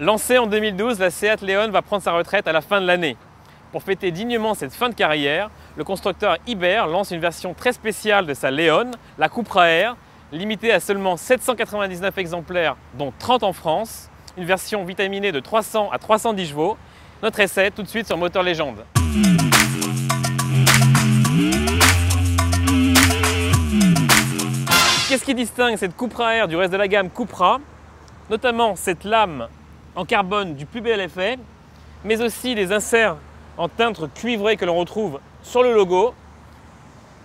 Lancée en 2012, la Seat Leon va prendre sa retraite à la fin de l'année. Pour fêter dignement cette fin de carrière, le constructeur Iber lance une version très spéciale de sa Leon, la Cupra R, limitée à seulement 799 exemplaires, dont 30 en France, une version vitaminée de 300 à 310 chevaux. Notre essai tout de suite sur Moteur Légende. Qu'est-ce qui distingue cette Cupra R du reste de la gamme Cupra? Notamment cette lame en carbone du plus bel effet, mais aussi les inserts en teintes cuivrées que l'on retrouve sur le logo,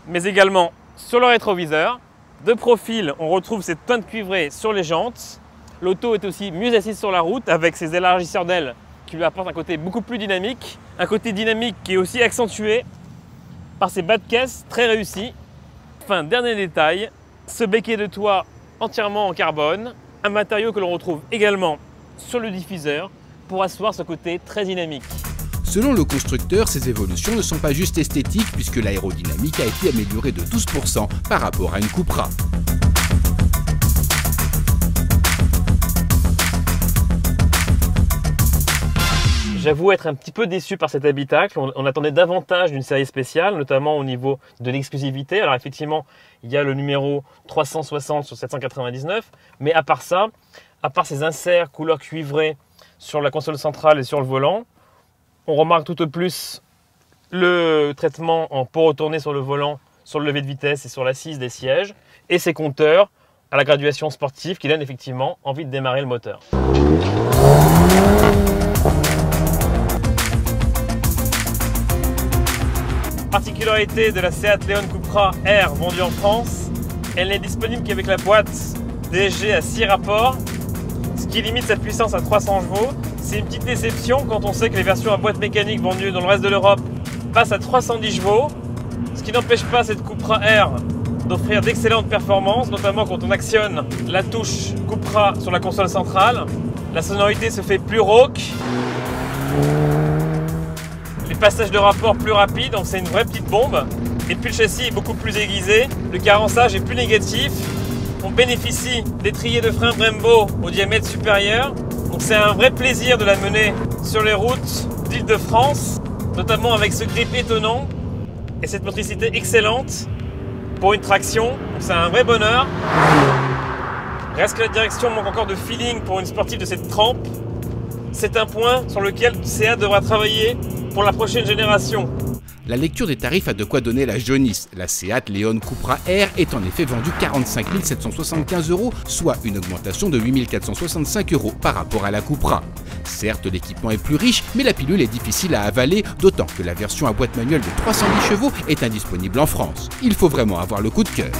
mais également sur le rétroviseur. De profil, on retrouve cette teinte cuivrée sur les jantes. L'auto est aussi mieux assise sur la route avec ses élargisseurs d'ailes qui lui apportent un côté beaucoup plus dynamique. Un côté dynamique qui est aussi accentué par ses bas de caisse très réussis. Enfin, dernier détail, ce béquet de toit entièrement en carbone, un matériau que l'on retrouve également sur le diffuseur pour asseoir ce côté très dynamique. Selon le constructeur, ces évolutions ne sont pas juste esthétiques puisque l'aérodynamique a été améliorée de 12% par rapport à une Cupra. J'avoue être un petit peu déçu par cet habitacle. On attendait davantage d'une série spéciale, notamment au niveau de l'exclusivité. Alors effectivement, il y a le numéro 360 sur 799, mais à part ça, à part ces inserts couleur cuivrée sur la console centrale et sur le volant, on remarque tout au plus le traitement en peau retournée sur le volant, sur le lever de vitesse et sur l'assise des sièges, et ces compteurs à la graduation sportive qui donnent effectivement envie de démarrer le moteur. Particularité de la Seat Leon Cupra R vendue en France, elle n'est disponible qu'avec la boîte DSG à 6 rapports, ce qui limite sa puissance à 300 chevaux. C'est une petite déception quand on sait que les versions à boîte mécanique vendues dans le reste de l'Europe passent à 310 chevaux, ce qui n'empêche pas cette Cupra R d'offrir d'excellentes performances, notamment quand on actionne la touche Cupra sur la console centrale. La sonorité se fait plus rauque, les passages de rapport plus rapides, donc c'est une vraie petite bombe. Et puis le châssis est beaucoup plus aiguisé, le carençage est plus négatif. On bénéficie d'étriers de frein Brembo au diamètre supérieur. Donc c'est un vrai plaisir de la mener sur les routes d'Île-de-France, notamment avec ce grip étonnant et cette motricité excellente pour une traction. Donc c'est un vrai bonheur. Reste que la direction manque encore de feeling pour une sportive de cette trempe. C'est un point sur lequel Seat devra travailler pour la prochaine génération. La lecture des tarifs a de quoi donner la jaunisse. La Seat Leon Cupra R est en effet vendue 45 775 €, soit une augmentation de 8 465 € par rapport à la Cupra. Certes, l'équipement est plus riche, mais la pilule est difficile à avaler, d'autant que la version à boîte manuelle de 310 chevaux est indisponible en France. Il faut vraiment avoir le coup de cœur.